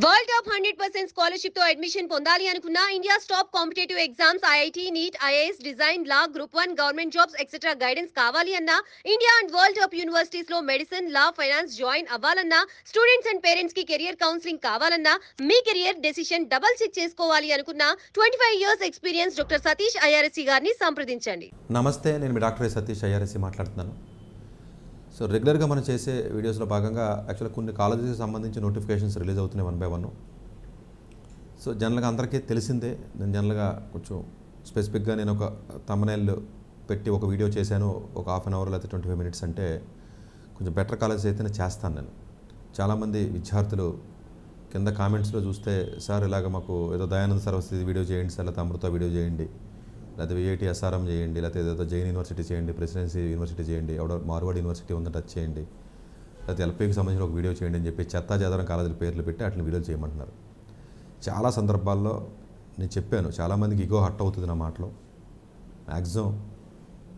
World top 100% scholarship తో admission పొందాలి అనుకున్నా India's top competitive exams IIT NEET IAS design law group 1 government jobs etcetera guidance కావాలి అన్నా India and world top universities లో medicine law finance join అవ్వాలన్నా students and parents కి career counselling కావాలన్నా మీ కెరియర్ డెసిషన్ డబుల్ చెక్ చేసుకోవాలి అనుకున్నా 25 years experience doctor Satish IRSC గారిని సంప్రదించండి. నమస్తే, నేను మీ డాక్టర్ సతీష్ ఐఆర్ఎస్సి మాట్లాడుతున్నాను. సో రెగ్యులర్గా మనం చేసే వీడియోస్లో భాగంగా యాక్చువల్గా కొన్ని కాలేజెస్కి సంబంధించి నోటిఫికేషన్స్ రిలీజ్ అవుతున్నాయి 1 by 1. సో జనరల్గా అందరికీ తెలిసిందే. నేను జనరల్గా కొంచెం స్పెసిఫిక్గా నేను ఒక థంబ్నెయిల్ పెట్టి ఒక వీడియో చేశాను, ఒక హాఫ్ అన్ అవర్ లేకపోతే 25 minutes అంటే కొంచెం బెటర్ కాలేజెస్ అయితేనే చేస్తాను నేను. చాలామంది విద్యార్థులు కింద కామెంట్స్లో చూస్తే, సార్ ఇలాగ మాకు ఏదో దయానంద సరస్వతి వీడియో చేయండి సార్, లేకపోతే అమృత వీడియో చేయండి, లేకపోతే విఐటి ఎస్ఆర్ఎం చేయండి, లేకపోతే ఏదో జైన్ యూనివర్సిటీ చేయండి, ప్రెసిడెన్సీ యూనివర్సిటీ చేయండి, ఎవడో మార్వాడ్ యూనివర్సిటీ ఉందని టచ్ చేయండి, లేకపోతే ఎల్పీకి సంబంధించిన ఒక వీడియో చేయండి అని చెప్పి చెత్తా చెదారం కాలేజీల పేర్లు పెట్టి అట్లా వీడియోలు చేయమంటున్నారు. చాలా సందర్భాల్లో నేను చెప్పాను, చాలామందికి ఇగో హర్ట్ అవుతుంది నా మాటలో. మ్యాక్సిమం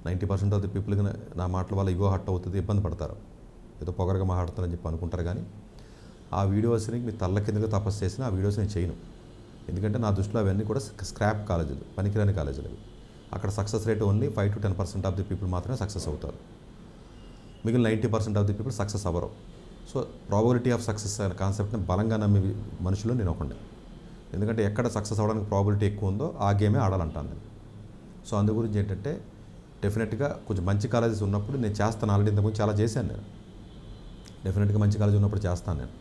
90% ఆఫ్ ది పీపుల్కి నా మాటల వల్ల ఇగో హర్ట్ అవుతుంది, ఇబ్బంది పడతారు, ఏదో పొగరగా మాట్లాడుతారని చెప్పి అనుకుంటారు. కానీ ఆ వీడియోస్ని మీ తల్ల కిందగా తపస్సు చేసిన ఆ వీడియోస్ నేను చేయను. ఎందుకంటే నా దృష్టిలో అవన్నీ కూడా స్క్రాప్ కాలేజీలు, పనికిరాని కాలేజీలు అవి. అక్కడ success rate only 5 to 10% of the people మాత్రమే సక్సెస్ అవుతారు. మిగిలిన 90% ఆఫ్ ది పీపుల్ సక్సెస్ అవ్వరు. సో ప్రాబబిలిటీ ఆఫ్ సక్సెస్ అనే కాన్సెప్ట్ని బలంగా నమ్మే మనుషులు నేను ఒకటే. ఎందుకంటే ఎక్కడ సక్సెస్ అవ్వడానికి ప్రాబిలిటీ ఎక్కువ ఉందో ఆ గేమే ఆడాలంటాను నేను. సో అందు గురించి ఏంటంటే డెఫినెట్గా కొంచెం మంచి కాలేజెస్ ఉన్నప్పుడు నేను చేస్తాను. ఆల్రెడీ ఇంతకుముందు చాలా చేశాను నేను. డెఫినెట్గా మంచి కాలేజ్ ఉన్నప్పుడు చేస్తాను నేను.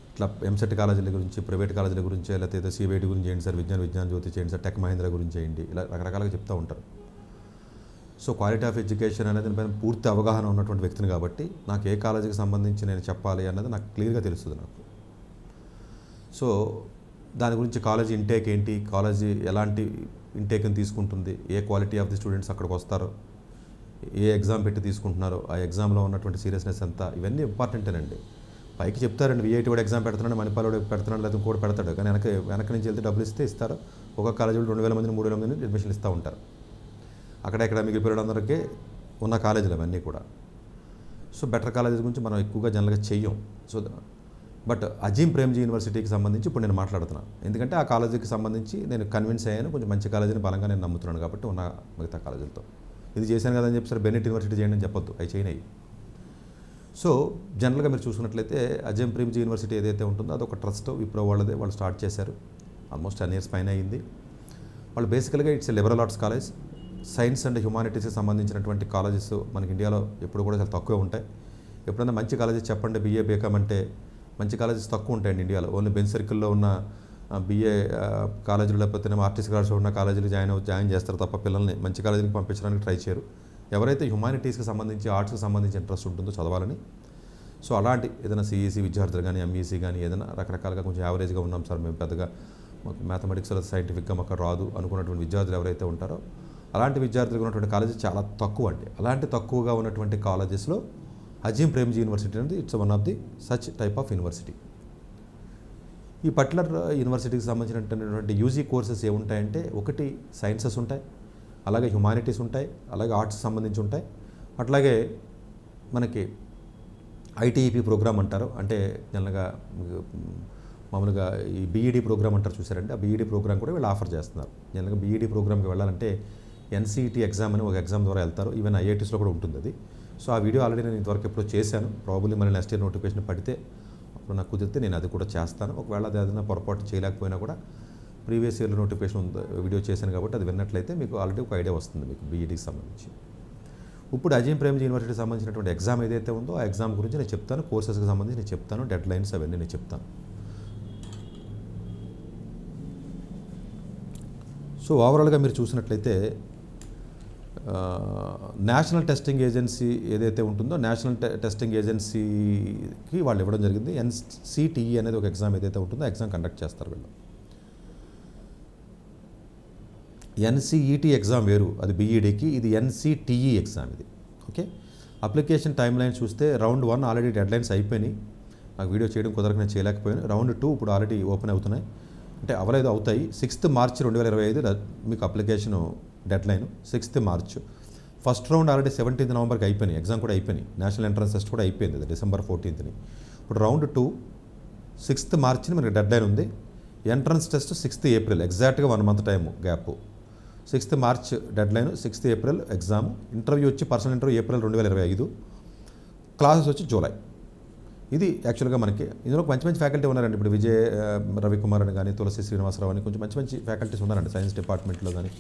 ఇట్లా ఎంసెట్ కాలేజీల గురించి, ప్రైవేట్ కాలేజీల గురించి, లేకపోతే ఏదో సిబిఐటి గురించి చేయండి సార్, విజ్ఞాన్ జ్యోతి చేయండి సార్, టెక్ మహేంద్ర గురించి చేయండి, ఇలా రకరకాలుగా చెప్తూ ఉంటారు. సో క్వాలిటీ ఆఫ్ ఎడ్యుకేషన్ అనేది పైన పూర్తి అవగాహన ఉన్నటువంటి వ్యక్తిని కాబట్టి నాకు ఏ కాలేజీకి సంబంధించి నేను చెప్పాలి అన్నది నాకు క్లియర్గా తెలుస్తుంది నాకు. సో దాని గురించి కాలేజీ ఇంటేక్ ఏంటి, కాలేజీ ఎలాంటి ఇంటేక్ని తీసుకుంటుంది, ఏ క్వాలిటీ ఆఫ్ ది స్టూడెంట్స్ అక్కడికి వస్తారో, ఏ ఎగ్జామ్ పెట్టి తీసుకుంటున్నారో, ఆ ఎగ్జామ్లో ఉన్నటువంటి సీరియస్నెస్ ఎంత, ఇవన్నీ ఇంపార్టెంటేనండి. పైకి చెప్తారండి, విఐటి వాడు ఎగ్జామ్ పెడుతున్నాడు, మణిపాల్ వాడు పెడుతున్నాడు, లేదా ఇంకోటి పెడతాడు. కానీ వెనక నుంచి వెళ్తే డబ్బులు ఇస్తే ఇస్తారు. ఒక కాలేజీలో 2,000 మందిని 3,000 మందిని అడ్మిషన్ ఇస్తూ ఉంటారు. అక్కడ మిగిలిపోయిన అందరికీ ఉన్న కాలేజీలు అవన్నీ కూడా. సో బెటర్ కాలేజెస్ గురించి మనం ఎక్కువగా జనరల్గా చెయ్యం. సో బట్ అజీం ప్రేమ్జీ యూనివర్సిటీకి సంబంధించి ఇప్పుడు నేను మాట్లాడుతున్నాను. ఎందుకంటే ఆ కాలేజీకి సంబంధించి నేను కన్విన్స్ అయ్యాను, కొంచెం మంచి కాలేజీని బలంగా నేను నమ్ముతున్నాను కాబట్టి ఉన్న మిగతా కాలేజీలతో. ఇది చేశాను కదని చెప్పి సార్ బెన్నెట్ యూనివర్సిటీ చేయండి అని చెప్పొద్దు, అవి చేయనవి. సో జనరల్గా మీరు చూసుకున్నట్లయితే అజీం ప్రేమ్జీ యూనివర్సిటీ ఏదైతే ఉంటుందో అదొక ట్రస్ట్, విప్రో వాళ్ళదే. వాళ్ళు స్టార్ట్ చేశారు, ఆల్మోస్ట్ 10 years పైన అయింది. వాళ్ళు బేసికల్గా it's liberal arts college. Science and హ్యుమానిటీస్కి సంబంధించినటువంటి కాలేజెస్ మనకి ఇండియాలో ఎప్పుడు కూడా చాలా తక్కువే ఉంటాయి. ఎప్పుడైనా మంచి కాలేజెస్ చెప్పండి, బీఏ బీకామ్ అంటే మంచి కాలేజెస్ తక్కువ ఉంటాయండి ఇండియాలో. ఓన్లీ బెంచ్ సర్కిల్లో ఉన్న బీఏ కాలేజీలు లేకపోతే ఆర్టిస్ట్ కాలేజ్లో ఉన్న కాలేజీలు జాయిన్ చేస్తారు తప్ప పిల్లల్ని మంచి కాలేజీకి పంపించడానికి ట్రై చేయరు. ఎవరైతే హ్యుమానిటీస్కి సంబంధించి, ఆర్ట్స్కి సంబంధించి ఇంట్రెస్ట్ ఉంటుందో చదవాలని, సో అలాంటి ఏదైనా సిఈసి విద్యార్థులు కానీ, ఎంఈసీ కానీ, ఏదైనా రకరకాలుగా కొంచెం యావరేజ్గా ఉన్నాం సార్ మేము, పెద్దగా మాకు మ్యాథమెటిక్స్ సైంటిఫిక్గా మాకు రాదు అనుకున్నటువంటి విద్యార్థులు ఎవరైతే ఉంటారో అలాంటి విద్యార్థులకు ఉన్నటువంటి కాలేజెస్ చాలా తక్కువ అండి. అలాంటి తక్కువగా ఉన్నటువంటి కాలేజెస్లో అజీం ప్రేమ్జీ యూనివర్సిటీ అనేది it's one of the such type of university. ఈ పర్టికులర్ యూనివర్సిటీకి సంబంధించినటువంటి యూజీ కోర్సెస్ ఏముంటాయంటే, ఒకటి సైన్సెస్ ఉంటాయి, అలాగే హ్యుమానిటీస్ ఉంటాయి, అలాగే ఆర్ట్స్ సంబంధించి ఉంటాయి, అట్లాగే మనకి ఐటీఈపీ ప్రోగ్రామ్ అంటారు. అంటే జనరల్గా మామూలుగా ఈ బీఈడీ ప్రోగ్రామ్ అంటారు చూసారంటే, ఆ బీఈడీ ప్రోగ్రామ్ కూడా వీళ్ళు ఆఫర్ చేస్తున్నారు. జనరల్గా బీఈడీ ప్రోగ్రామ్కి వెళ్ళాలంటే ఎన్సీఈటీ ఎగ్జామ్ అని ఒక ఎగ్జామ్ ద్వారా వెళ్తారు. ఈవెన్ ఐఐటీస్లో కూడా ఉంటుంది అది. సో ఆ వీడియో ఆల్రెడీ నేను ఇంతవరకు ఎప్పుడో చేశాను. ప్రాబబ్లీ మళ్ళీ నెక్స్ట్ ఇయర్ నోటిఫికేషన్ పడితే అప్పుడు నాకు కుదిరితే నేను అది కూడా చేస్తాను. ఒకవేళ అది ఏదైనా పొరపాటు చేయలేకపోయినా కూడా ప్రీవియస్ ఇయర్లో నోటిఫికేషన్ వీడియో చేశాను కాబట్టి అది విన్నట్లయితే మీకు ఆల్రెడీ ఒక ఐడియా వస్తుంది మీకు బీఈడీకి సంబంధించి. ఇప్పుడు అజీం ప్రేమ్జీ యూనివర్సిటీకి సంబంధించినటువంటి ఎగ్జామ్ ఏదైతే ఉందో ఆ ఎగ్జామ్ గురించి నేను చెప్తాను, కోర్సెస్కి సంబంధించి నేను చెప్తాను, డెడ్ లైన్స్ అవన్నీ నేను చెప్తాను. సో ఓవరాల్గా మీరు చూసినట్లయితే నేషనల్ టెస్టింగ్ ఏజెన్సీ ఏదైతే ఉంటుందో నేషనల్ టెస్టింగ్ ఏజెన్సీకి వాళ్ళు ఇవ్వడం జరిగింది. ఎన్సిటిఈ అనేది ఒక ఎగ్జామ్ ఏదైతే ఉంటుందో ఆ ఎగ్జామ్ కండక్ట్ చేస్తారు వీళ్ళు. ఎన్సిఈటీ ఎగ్జామ్ వేరు, అది బీఈడీకి, ఇది ఎన్సిటిఈ ఎగ్జామ్ ఇది. ఓకే, అప్లికేషన్ టైం లైన్ చూస్తే రౌండ్ 1 ఆల్రెడీ డెడ్ లైన్స్ అయిపోయినాయి. నాకు వీడియో చేయడం కుదరక నేను చేయలేకపోయాను. రౌండ్ 2 ఇప్పుడు ఆల్రెడీ ఓపెన్ అవుతున్నాయి, అంటే అవలేదు అవుతాయి. 6th March 2025 మీకు application dead line 6th March. First round already 17th Novemberకి అయిపోయినాయి, ఎగ్జామ్ కూడా అయిపోయినాయి, నేషనల్ ఎంట్రన్స్ టెస్ట్ కూడా అయిపోయింది, అది December 14th. ఇప్పుడు రౌండ్ 2 6th మార్చిని మనకి డెడ్ లైన్ ఉంది. ఎంట్రన్స్ టెస్ట్ 6th ఏప్రిల్, ఎగ్జాక్ట్గా 1 month time gap. 6th March dead line, 6th April exam. Interview వచ్చి పర్సనల్ ఇంటర్వ్యూ ఏప్రిల్ 2025, క్లాసెస్ వచ్చి జూలై. ఇది యాక్చువల్గా మనకి ఇందులో మంచి మంచి ఫ్యాకల్టీ ఉన్నారండి. ఇప్పుడు విజయ్ రవికుమార్ అని కానీ, తులసి శ్రీనివాసరావు అని కొంచెం మంచి మంచి ఫ్యాకల్టీస్ ఉన్నారండి సైన్స్ డిపార్ట్మెంట్లో కానీ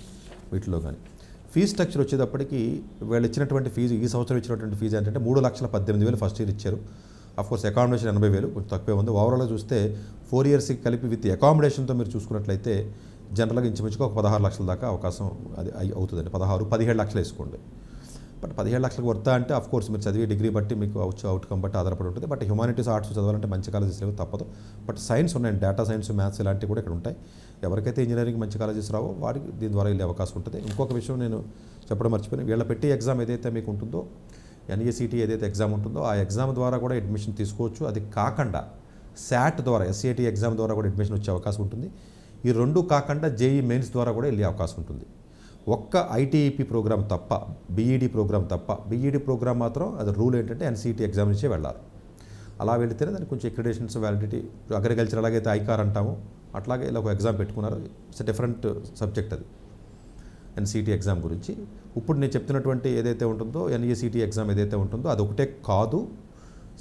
వీటిలో కానీ. ఫీజు స్ట్రక్చర్ వచ్చేటప్పటికి వీళ్ళు ఇచ్చినటువంటి ఫీజు, ఈ సంవత్సరం ఇచ్చినటువంటి ఫీజు ఏంటంటే 3,18,000 ఫస్ట్ ఇయర్ ఇచ్చారు. అఫ్కోర్స్ అకామిడేషన్ 80,000 కొంచెం తక్కువే ఉంది. ఓవరాల్గా చూస్తే 4 yearsకి కలిపి విత్ అకామిడేషన్తో మీరు చూసుకున్నట్లయితే జనరల్గా ఇంచుమించుగా ఒక 16 లక్షల దాకా అవకాశం అది అవుతుందండి. 17 లక్షలు వేసుకోండి. బట్ 17 లక్షలకు వర్తా అంటే అఫ్కోర్స్ మీరు చదివే డిగ్రీ బట్టి మీకు అవుట్కమ్ బట్టి ఆధారపడి ఉంటుంది. బట్ హ్యుమానిటీస్ ఆర్ట్స్ చదవాలంటే మంచి కాలేజెస్ లేవు, తప్పదు. బట్ సైన్స్ ఉన్నాయండి, డేటా సైన్స్, మ్యాథ్స్ ఇలాంటివి కూడా ఇక్కడ ఉంటాయి. ఎవరికైతే ఇంజనీరింగ్ మంచి కాలేజెస్ రావో వారికి దీని ద్వారా వెళ్ళే అవకాశం ఉంటుంది. ఇంకొక విషయం నేను చెప్పడం మర్చిపోయాను, వీళ్ళ పెట్టి ఎగ్జామ్ ఏదైతే మీకు ఉంటుందో, ఎన్ఏసిటీ ఏదైతే ఎగ్జామ్ ఉంటుందో ఆ ఎగ్జామ్ ద్వారా కూడా అడ్మిషన్ తీసుకోవచ్చు. అది కాకుండా శాట్ ద్వారా, ఎస్ఏటీ ఎగ్జామ్ ద్వారా కూడా అడ్మిషన్ వచ్చే అవకాశం ఉంటుంది. ఈ రెండు కాకుండా జేఈ మెయిన్స్ ద్వారా కూడా వెళ్ళే అవకాశం ఉంటుంది. ఒక్క ఐటీఈపీ ప్రోగ్రామ్ తప్ప, బీఈడీ ప్రోగ్రామ్ తప్ప, బీఈడీ ప్రోగ్రామ్ మాత్రం అది రూల్ ఏంటంటే ఎన్సీఈటీ ఎగ్జామ్ నుంచే వెళ్ళాలి. అలా వెళితేనే దానికి కొంచెం అక్రిడేషన్స్, వ్యాలిడిటీ, అగ్రికల్చర్ అలాగైతే ఐకార్ అంటాము అట్లాగే ఇలా ఒక ఎగ్జామ్ పెట్టుకున్నారు. ఇట్స్ డిఫరెంట్ సబ్జెక్ట్ అది ఎన్సీఈటీ ఎగ్జామ్ గురించి. ఇప్పుడు నేను చెప్తున్నటువంటి ఏదైతే ఉంటుందో ఎన్ఈసిటీ ఎగ్జామ్ ఏదైతే ఉంటుందో అది ఒకటే కాదు,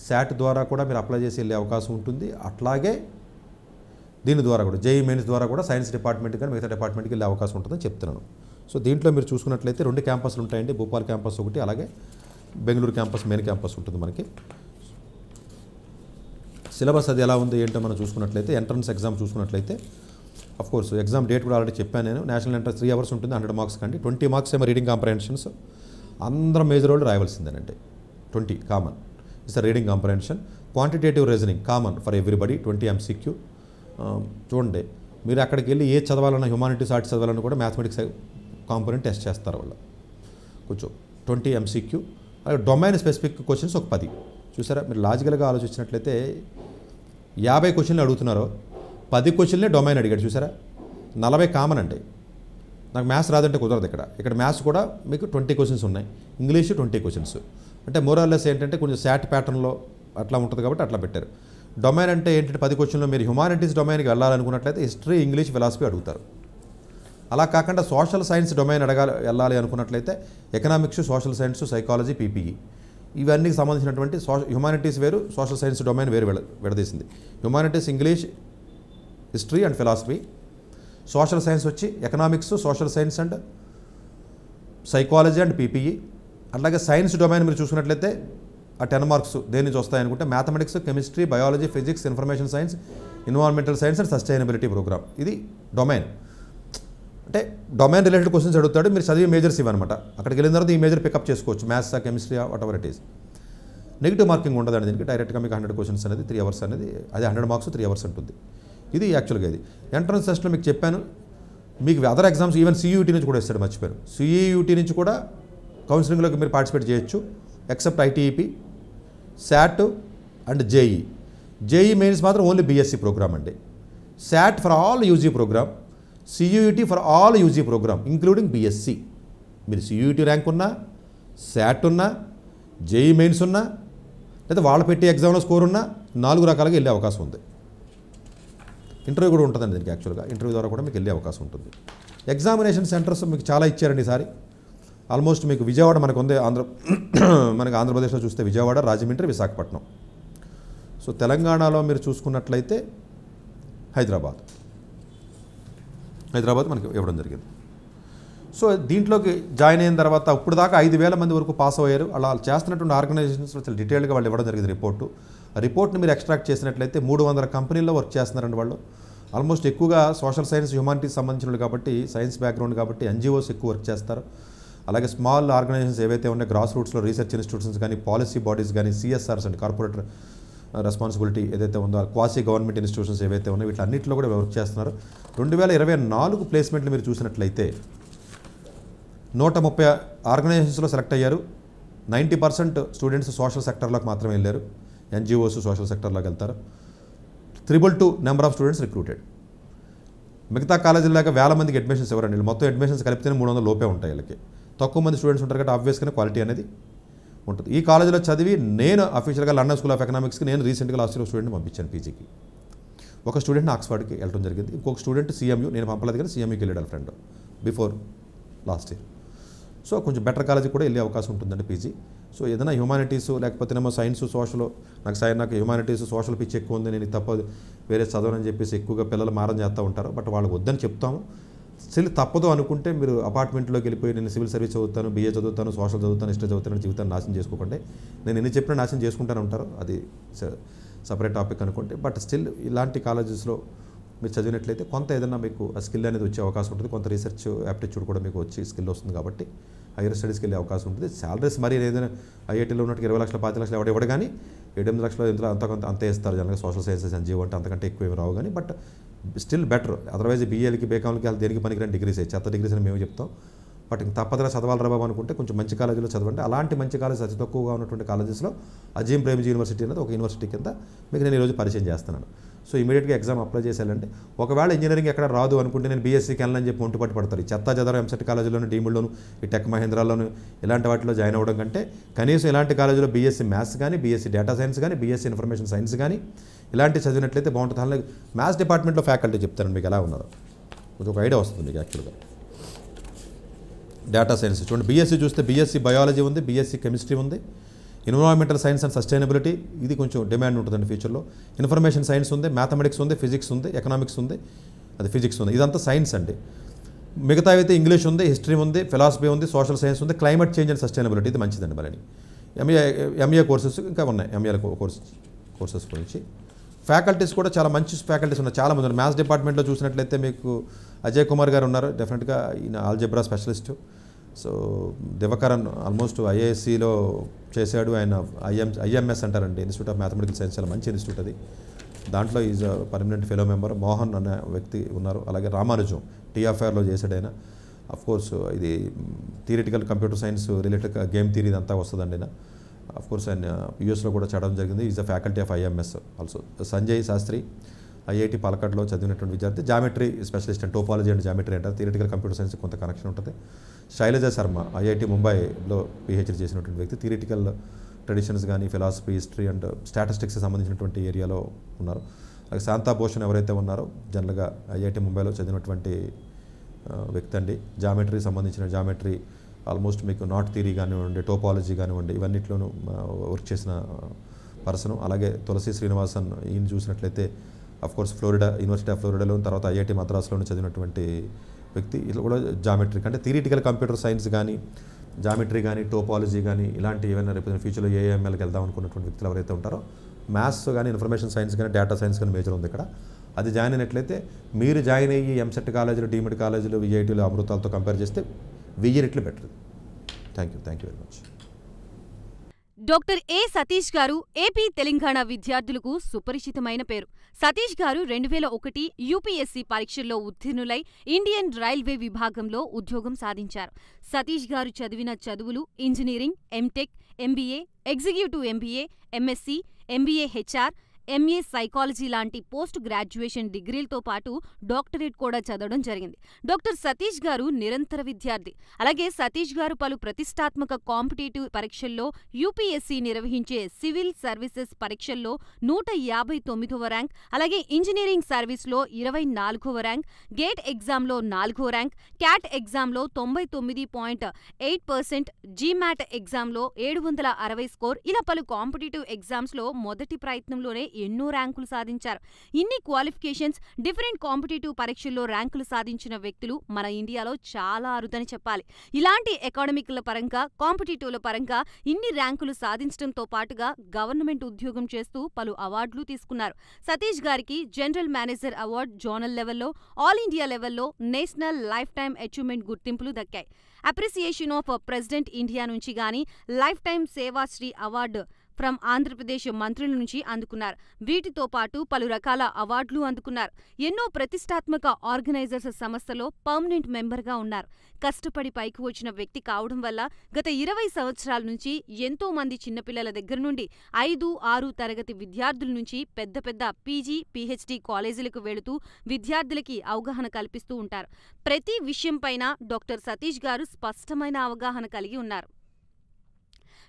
శాట్ ద్వారా కూడా మీరు అప్లై చేసి వెళ్ళే అవకాశం ఉంటుంది. అట్లాగే దీని ద్వారా కూడా జేఈ మెయిన్స్ ద్వారా కూడా సైన్స్ డిపార్ట్మెంట్ కానీ మిగతా డిపార్ట్మెంట్కి వెళ్ళే అవకాశం ఉంటుందని చెప్తున్నాను. సో దీంట్లో మీరు చూసుకున్నట్లయితే 2 క్యాంపస్లు ఉంటాయండి, భూపాల్ క్యాంపస్ ఒకటి, అలాగే బెంగళూరు క్యాంపస్, మెయిన్ క్యాంపస్ ఉంటుంది మనకి. సిలబస్ అది ఎలా ఉంది ఏంటో మనం చూసుకున్నట్లయితే, ఎంట్రన్స్ ఎగ్జామ్ చూసుకున్నట్లయితే అఫ్కోర్స్ ఎగ్జామ్ డేట్ కూడా ఆల్రెడీ చెప్పాను నేను. నేషనల్ ఎంట్రన్స్ 3 hours ఉంటుంది, 100 marks కండి. 20 marks ఏమో రీడింగ్ కాంప్రహెన్షన్స్, అందరం మేజర్ వాళ్ళు రాయవలసిందేనండి. 20 common it's reading comprehension. Quantitative reasoning common for everybody, 20 MCQ. చూడండి మీరు అక్కడికి వెళ్ళి ఏ చదవాలన్నా, హ్యుమానిటీస్ ఆర్ట్స్ చదవాలన్నా కూడా మ్యాథమెటిక్స్ కాంపోనెంట్ టెస్ట్ చేస్తారు వాళ్ళు. కొంచెం 20 MCQ. అలాగే డొమైన్ స్పెసిఫిక్ క్వశ్చన్స్ ఒక 10. చూసారా, మీరు లాజికల్గా ఆలోచించినట్లయితే 50 క్వశ్చన్లు అడుగుతున్నారో 10 క్వశ్చన్లే డొమైన్ అడిగాడు. చూసారా, 40 కామన్ అంటే నాకు మ్యాథ్స్ రాదంటే కుదరదు. ఇక్కడ మ్యాథ్స్ కూడా మీకు 20 క్వశ్చన్స్ ఉన్నాయి, ఇంగ్లీష్ 20 క్వశ్చన్స్. అంటే మోరాల్లెస్ ఏంటంటే కొంచెం శాట్ ప్యాటర్న్లో అట్లా ఉంటుంది కాబట్టి అట్లా పెట్టారు. డొమైన్ అంటే ఏంటంటే 10 క్వశ్చన్లో మీరు హ్యుమానిటీస్ డొమైన్కి వెళ్ళాలనుకున్నట్లయితే హిస్టరీ, ఇంగ్లీష్, ఫిలాసఫీ అడుగుతారు. అలా కాకుండా సోషల్ సైన్స్ డొమైన్ వెళ్ళాలి అనుకున్నట్లయితే economics, social science, psychology, PPE ఇవన్నీకి సంబంధించినటువంటి హ్యుమానిటీస్ వేరు, సోషల్ సైన్స్ డొమైన్ వేరు విడదీసింది. Humanities English, history and philosophy. Social science వచ్చి economics, social science and psychology and PPE. అట్లాగే సైన్స్ డొమైన్ మీరు చూసుకున్నట్లయితే ఆ 10 marks దేని నుంచి వస్తాయనుకుంటే mathematics, chemistry, biology, physics, information science, environmental science and sustainability programme. ఇది డొమైన్. అంటే డొమైన్ రిలేటెడ్ క్వశ్చన్స్ అడుగుతాడు, మీరు చదివే మేజర్స్ ఇవన్నమాట. అక్కడికి వెళ్ళిన తర్వాత ఈ మేజర్ పికప్ చేసుకోవచ్చు, maths, chemistry, what ever it is. Negative marking ఉండదండి దీనికి. డైరెక్ట్గా మీకు 100 questions అనేది 3 hours అనేది, అది 100 marks 3 hours ఉంటుంది. ఇది యాక్చువల్గా ఇది. ఎంట్రన్స్ టెస్ట్లో మీకు చెప్పాను, మీకు అదర్ ఎగ్జామ్స్ ఈవెన్ సియూటీ నుంచి కూడా ఇస్తాడు, మర్చిపోయాను. సియూటీ నుంచి కూడా కౌన్సిలింగ్లోకి మీరు పార్టిసిపేట్ చేయొచ్చు, except ITEP, SAT and JEE. JEE mains మాత్రం ఓన్లీ బీఎస్సీ ప్రోగ్రామ్ అండి. SAT for all UG programme, CUET for all UG programme including BSc. మీరు సియూటీ ర్యాంక్ ఉన్నా, శాట్ ఉన్నా, జేఈ మెయిన్స్ ఉన్నా, లేదా వాళ్ళు పెట్టే ఎగ్జామ్లో స్కోర్ ఉన్నా 4 రకాలుగా వెళ్ళే అవకాశం ఉంది. ఇంటర్వ్యూ కూడా ఉంటుందండి దీనికి. యాక్చువల్గా ఇంటర్వ్యూ ద్వారా కూడా మీకు వెళ్ళే అవకాశం ఉంటుంది. ఎగ్జామినేషన్ సెంటర్స్ మీకు చాలా ఇచ్చారండి ఈసారి. ఆల్మోస్ట్ మీకు విజయవాడ మనకు ఉంది, మనకి ఆంధ్రప్రదేశ్లో చూస్తే విజయవాడ, రాజమండ్రి, విశాఖపట్నం. సో తెలంగాణలో మీరు చూసుకున్నట్లయితే హైదరాబాద్ మనకి ఇవ్వడం జరిగింది. సో దీంట్లోకి జాయిన్ అయిన తర్వాత ఇప్పుడు దాకా 5,000 మంది వరకు పాస్ అయ్యారు. అలా చేస్తున్నటువంటి ఆర్గనైజేషన్స్ చాలా డీటెయిల్గా వాళ్ళు ఇవ్వడం జరిగింది రిపోర్టు. ఆ రిపోర్ట్ని మీరు ఎక్స్ట్రాక్ట్ చేసినట్లయితే 300 కంపెనీల్లో వర్క్ చేస్తున్నారండి వాళ్ళు. ఆల్మోస్ట్ ఎక్కువగా సోషల్ సైన్స్, హ్యుమానిటీస్ సంబంధించినవి కాబట్టి, సైన్స్ బ్యాక్గ్రౌండ్ కాబట్టి ఎన్జిఓస్ ఎక్కువ వర్క్ చేస్తారు. అలాగే స్మాల్ ఆర్గనైజేషన్స్ ఏవైతే ఉన్నాయో గ్రాస్ రూట్స్లో రీసెర్చ్ ఇన్స్టిట్యూషన్స్ కానీ, పాలసీ బాడీస్ కానీ, సిఎస్ఆర్స్ అంటే కార్పొరేట్ రెస్పాన్సిబిలిటీ ఏదైతే ఉందో, క్వాసీ గవర్నమెంట్ ఇన్స్టిట్యూషన్స్ ఏవైతే ఉన్నాయో వీటన్నిటిలో కూడా వర్క్ చేస్తున్నారు. 2024 ప్లేస్మెంట్లు మీరు చూసినట్లయితే 130 ఆర్గనైజేషన్స్లో సెలెక్ట్ అయ్యారు. 90% స్టూడెంట్స్ సోషల్ సెక్టర్లోకి మాత్రమే వెళ్ళారు. ఎన్జిఓస్ సోషల్ సెక్టర్లోకి వెళ్తారు. 222 నెంబర్ ఆఫ్ స్టూడెంట్స్ రిక్రూటెడ్. మిగతా కాలేజీలాగా 1000 మందికి అడ్మిషన్స్ ఎవరండి, మొత్తం అడ్మిషన్స్ కలిపితేనే 300 లోపే ఉంటాయి. వీళ్ళకి తక్కువ మంది స్టూడెంట్స్ ఉంటారు కాబట్టి ఆబ్వియస్గానే క్వాలిటీ అనేది ఉంటుంది. ఈ కాలేజీలో చదివి నేను అఫీషియల్గా లండన్ స్కూల్ ఆఫ్ ఎకనామిక్స్కి నేను రీసెంట్గా లాస్ట్ ఇయర్ స్టూడెంట్ పంపించాను పీజీకి. ఒక స్టూడెంట్ని ఆక్స్ఫర్డ్కి వెళ్ళడం జరిగింది, ఇంకొక స్టూడెంట్ CMU, నేను పంపలేదు కానీ CMUకి వెళ్ళాడు friend before last year. So కొంచెం బెటర్ కాలేజీ కూడా వెళ్ళే అవకాశం ఉంటుందండి పీజీ. సో ఏదైనా హ్యూమానిటీస్ లేకపోతేనేమో సైన్స్ సోషల్, నాకు హ్యూమానిటీస్ సోషల్ పిచ్చి ఎక్కువ ఉంది, నేను తప్ప వేరే చదవనని చెప్పేసి ఎక్కువగా పిల్లలు మారం చేస్తూ ఉంటారు. బట్ వాళ్ళకి వద్దని చెప్తాము. స్టిల్ తప్పదు అనుకుంటే మీరు అపార్ట్మెంట్లోకి వెళ్ళిపోయి నేను సివిల్ సర్వీస్ చదువుతాను, BA చదువుతాను, సోషల్ చదువుతాను, హిస్టరీ చదువుతాను, జీవితాన్ని నాశనం చేసుకోకండి. నేను ఎన్ని చెప్పినా నాశనం చేసుకుంటాను ఉంటారు, అది సపరేట్ టాపిక్ అనుకుంటే. బట్ స్టిల్ ఇలాంటి కాలేజెస్లో మీరు చదివినట్లయితే కొంత ఏదైనా మీకు ఆ స్కిల్ అనేది వచ్చే అవకాశం ఉంటుంది, కొంత రీసెర్చ్ యాప్టిట్యూడ్ కూడా మీకు వచ్చి స్కిల్ వస్తుంది కాబట్టి హైయర్ స్టడీస్కి వెళ్ళే అవకాశం ఉంటుంది. శాలరీస్ మరి ఏదైనా IITలో ఉన్నట్టు 20 లక్షలు 5 లక్షలు ఎవడు కానీ 7-8 లక్షలు ఇంట్లో అంతే ఇస్తారు జనరల్గా. సోషల్ సైన్సెస్ NGO అంటే అంతకంటే ఎక్కువ ఏమి రావు కానీ, బట్ స్టిల్ బెటర్. అదర్వైజ్ BAలకి BComలకి వాళ్ళు దేనికి పనికిరాని డిగ్రీస్ చెత్త డిగ్రీస్ అని మేము చెప్తాం. బట్ ఇంక తప్పదుగా చదవాలి రా బాబు అనుకుంటే కొంచెం మంచి కాలేజీలో చదవండి. అలాంటి మంచి కాలేజ్ అతి తక్కువగా ఉన్నటువంటి కాలేజెస్లో అజీం ప్రేమ్జీ యూనివర్సిటీ అనేది ఒక యూనివర్సిటీ కింద మీకు నేను ఈరోజు పరిచయం చేస్తున్నాను. సో ఇమీడియట్గా ఎగ్జామ్ అప్లై చేసేయాలంటే, ఒకవేళ ఇంజనీరింగ్ ఎక్కడ రాదు అనుకుంటే నేను BScకి వెళ్ళని చెప్పి ఒంటి పడతారు. ఈ చెత్త చెదరం ఎంసెట్ కాలేజీలోను, డీమ్డ్లోను, ఈ టెక్ మహేంద్రాలోను ఇలాంటి వాటిలో జాయిన్ అవ్వడం కంటే కనీసం ఇలాంటి కాలేజీలో BSc మ్యాథ్స్ కానీ, BSc డేటా సైన్స్ కానీ, BSc ఇన్ఫర్మేషన్ సైన్స్ కానీ ఇలాంటి చదివినట్లయితే బాగుంటుంది. అలాగే మ్యాథ్స్ డిపార్ట్మెంట్లో ఫ్యాకల్టీ చెప్తాను మీకు ఎలా ఉన్నారో కొంచెం ఒక ఐడియా వస్తుంది మీకు. యాక్చువల్గా డేటా సైన్స్ చూడండి, BSc చూస్తే BSc బయాలజీ ఉంది, BSc కెమిస్ట్రీ ఉంది, ఎన్విరాన్మెంటల్ సైన్స్ అండ్ సస్టైనబిలిటీ ఇది కొంచెం డిమాండ్ ఉంటుందండి ఫ్యూచర్లో. ఇన్ఫర్మేషన్ సైన్స్ ఉంది, మ్యాథమెటిక్స్ ఉంది, ఫిజిక్స్ ఉంది, ఎకనామిక్స్ ఉంది, అది ఫిజిక్స్ ఉంది, ఇదంతా సైన్స్ అండి. మిగతా అయితే ఇంగ్లీష్ ఉంది, హిస్టరీ ఉంది, ఫిలాసఫీ ఉంది, సోషల్ సైన్స్ ఉంది, క్లైమేట్ చేంజ్ అండ్ సస్టైనబిలిటీ ఇది మంచిదండి. మరి ఎంఏ కోర్సెస్ ఇంకా ఉన్నాయి, ఎంఏ కోర్సెస్ గురించి ఫ్యాకల్టీస్ కూడా చాలా మంచి ఫ్యాకల్టీస్ ఉన్నాయి, చాలా మంది ఉన్నారు. మ్యాథ్స్ డిపార్ట్మెంట్లో చూసినట్లయితే మీకు అజయ్ కుమార్ గారు ఉన్నారు, డెఫినెట్గా ఈయన ఆల్జెబ్రా స్పెషలిస్టు. సో దివకరన్ ఆల్మోస్ట్ IIScలో చేశాడు, ఆయన IMS అంటారండి, ఇన్స్టిట్యూట్ ఆఫ్ మ్యాథమెటికల్ సైన్స్, చాలా మంచి ఇన్స్టిట్యూట్ అది. దాంట్లో is permanent fellow member. Mohan అనే వ్యక్తి ఉన్నారు. అలాగే రామానుజం TFRలో చేశాడు ఆయన. అఫ్కోర్స్ ఇది theoretical computer science related game theory ఇదంతా వస్తుందండి ఆయన. అఫ్కోర్స్ ఆయన USలో కూడా చదవడం జరిగింది. Is the faculty of IMS also. Sanjay Shastri IIT పాలకాడ్లో చదివినటువంటి విద్యార్థి, geometry specialist and topology and geometry అంటారు. థియరిటికల్ కంప్యూటర్ సైన్స్ కొంత కనెక్షన్ ఉంటుంది. శైలజ శర్మ IIT ముంబైలో PhD చేసినటువంటి వ్యక్తి, థియరిటికల్ ట్రెడిషన్స్ కానీ, ఫిలాసఫీ, హిస్టరీ అండ్ స్టాటిస్టిక్స్కి సంబంధించినటువంటి ఏరియాలో ఉన్నారు. అలాగే శాంతా భూషణ్ ఎవరైతే ఉన్నారో జనరల్గా IIT ముంబైలో చదివినటువంటి వ్యక్తి అండి. జామెట్రీ సంబంధించిన జామెట్రీ ఆల్మోస్ట్ మీకు నాట్ థియరీ కానివ్వండి, టోపాలజీ కానివ్వండి, ఇవన్నిట్లోనూ వర్క్ చేసిన పర్సన్. అలాగే తులసి శ్రీనివాసన్, ఈయన చూసినట్లయితే అఫ్కోర్స్ యూనివర్సిటీ ఆఫ్ ఫ్లోరిడాలో, తర్వాత IIT మద్రాసులోనూ చదివినటువంటి వ్యక్తి. ఇలా కూడా జామెట్రీ అంటే థియరిటికల్ కంప్యూటర్ సైన్స్ కానీ, జామెట్రీ కానీ, టోపాలజీ కానీ ఇలాంటి ఏమైనా రేపు ఫ్యూచర్లో AMLకి వెళ్దాం అనుకున్నటువంటి వ్యక్తులు ఎవరైతే ఉంటారో, మ్యాథ్స్ కానీ, ఇన్ఫర్మేషన్ సైన్స్ కానీ, డేటా సైన్స్ కానీ మేజర్ ఉంది ఇక్కడ. అది జాయిన్ అయినట్లయితే మీరు జాయిన్ అయ్యి ఎంసెట్ కాలేజీలు, డీమ్డ్ కాలేజీలు, IITలు, అమృతాలతో కంపేర్ చేస్తే 1000 రెట్లు better. Thank you very much. Doctor ఏ సతీష్ గారు ఏపీ తెలంగాణ విద్యార్థులకు సుపరిచితమైన పేరు. సతీష్ గారు 2001 UPSC పరీక్షల్లో ఉత్తీర్ణులై ఇండియన్ రైల్వే విభాగంలో ఉద్యోగం సాధించారు. సతీష్ గారు చదివిన చదువులు engineering, MTech, MBA, executive MBA, MSc, MBA HR, MA psychology లాంటి పోస్ట్ గ్రాడ్యుయేషన్ డిగ్రీలతో పాటు డాక్టరేట్ కూడా చదవడం జరిగింది. డాక్టర్ సతీష్ గారు నిరంతర విద్యార్థి. అలాగే సతీష్ గారు పలు ప్రతిష్టాత్మక కాంపిటేటివ్ పరీక్షల్లో UPSC నిర్వహించే సివిల్ సర్వీసెస్ పరీక్షల్లో 159వ ర్యాంక్, అలాగే ఇంజనీరింగ్ సర్వీస్లో 24వ ర్యాంక్, గేట్ ఎగ్జామ్లో 4వ ర్యాంక్, క్యాట్ ఎగ్జామ్లో 99.8%, GMAT ఎగ్జామ్లో 760 స్కోర్, ఇలా పలు కాంపిటేటివ్ ఎగ్జామ్స్లో మొదటి ప్రయత్నంలోనే ఎన్నో ర్యాంకులు సాధించారు. ఇన్ని క్వాలిఫికేషన్స్, డిఫరెంట్ కాంపిటేటివ్ పరీక్షల్లో ర్యాంకులు సాధించిన వ్యక్తులు మన ఇండియాలో చాలా అరుదని చెప్పాలి. ఇలాంటి అకాడమిక్ల పరంగా, కాంపిటేటివ్ల పరంగా ఇన్ని ర్యాంకులు సాధించడంతో పాటుగా గవర్నమెంట్ ఉద్యోగం చేస్తూ పలు అవార్డులు తీసుకున్నారు. సతీష్ గారికి జనరల్ మేనేజర్ అవార్డు జోనల్ లెవెల్లో, ఆల్ ఇండియా లెవెల్లో, నేషనల్ లైఫ్ టైమ్ అచీవ్మెంట్ గుర్తింపులు దక్కాయి. అప్రిసియేషన్ ఆఫ్ ప్రెసిడెంట్ ఇండియా నుంచి గానీ life time Sevashri award from Andhra Pradesh మంత్రుల నుంచి అందుకున్నారు. వీటితో పాటు పలు రకాల అవార్డులు అందుకున్నారు. ఎన్నో ప్రతిష్టాత్మక ఆర్గనైజర్స్ సంస్థలో పర్మనెంట్ మెంబర్గా ఉన్నారు. కష్టపడి పైకి వచ్చిన వ్యక్తి కావడం వల్ల గత 20 సంవత్సరాల నుంచి ఎంతో మంది చిన్నపిల్లల దగ్గర నుండి 5, 6 తరగతి విద్యార్థుల నుంచి పెద్ద పెద్ద PG, PhD కాలేజీలకు వెళుతూ విద్యార్థులకి అవగాహన కల్పిస్తూ ఉంటారు. ప్రతి విషయంపైన డాక్టర్ సతీష్ గారు స్పష్టమైన అవగాహన కలిగి ఉన్నారు.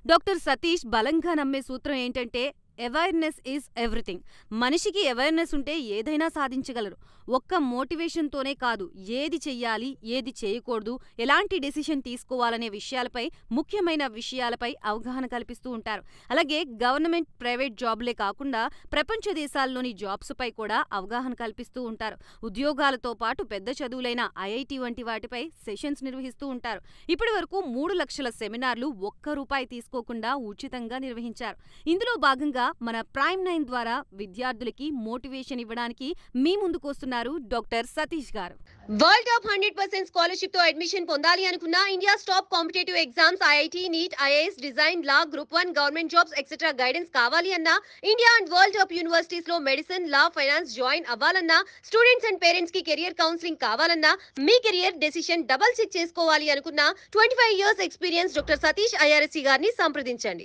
డాక్టర్ సతీష్ బలంగా నమ్మే సూత్రం ఏంటంటే అవేర్నెస్ ఈజ్ ఎవ్రీథింగ్. మనిషికి అవేర్నెస్ ఉంటే ఏదైనా సాధించగలరు. ఒక్క మోటివేషన్తోనే కాదు, ఏది చెయ్యాలి, ఏది చేయకూడదు, ఎలాంటి డెసిషన్ తీసుకోవాలనే విషయాలపై, ముఖ్యమైన విషయాలపై అవగాహన కల్పిస్తూ ఉంటారు. అలాగే గవర్నమెంట్, ప్రైవేట్ జాబ్లే కాకుండా ప్రపంచ దేశాల్లోని జాబ్స్పై కూడా అవగాహన కల్పిస్తూ ఉంటారు. ఉద్యోగాలతో పాటు పెద్ద చదువులైన ఐఐటి వంటి వాటిపై సెషన్స్ నిర్వహిస్తూ ఉంటారు. ఇప్పటి వరకు 3 లక్షల సెమినార్లు ఒక్క రూపాయి తీసుకోకుండా ఉచితంగా నిర్వహించారు. ఇందులో భాగంగా మన ప్రైమ్ 9 ద్వారా విద్యార్థులకి మోటివేషన్ ఇవ్వడానికి మీ ముందుకు వస్తున్నారు డాక్టర్ సతీష్ గారు. వరల్డ్ టాప్ 100% స్కాలర్షిప్ తో అడ్మిషన్ పొందాలి అనుకున్న India top competitive exams IIT, NEET, IAS, design, law, group 1 government jobs etcetera guidance కావాలి అన్నా, India and world top universities లో మెడిసిన్, లా, ఫైనాన్స్ జాయిన్ అవ్వాలన్నా, స్టూడెంట్స్ అండ్ పేరెంట్స్ కి career counselling కావాలన్నా, మీ కెరియర్ డెసిషన్ డబుల్ చెక్ చేసుకోవాలి అనుకున్న 25 years experience doctor Satish IRSC గారిని సంప్రదించండి.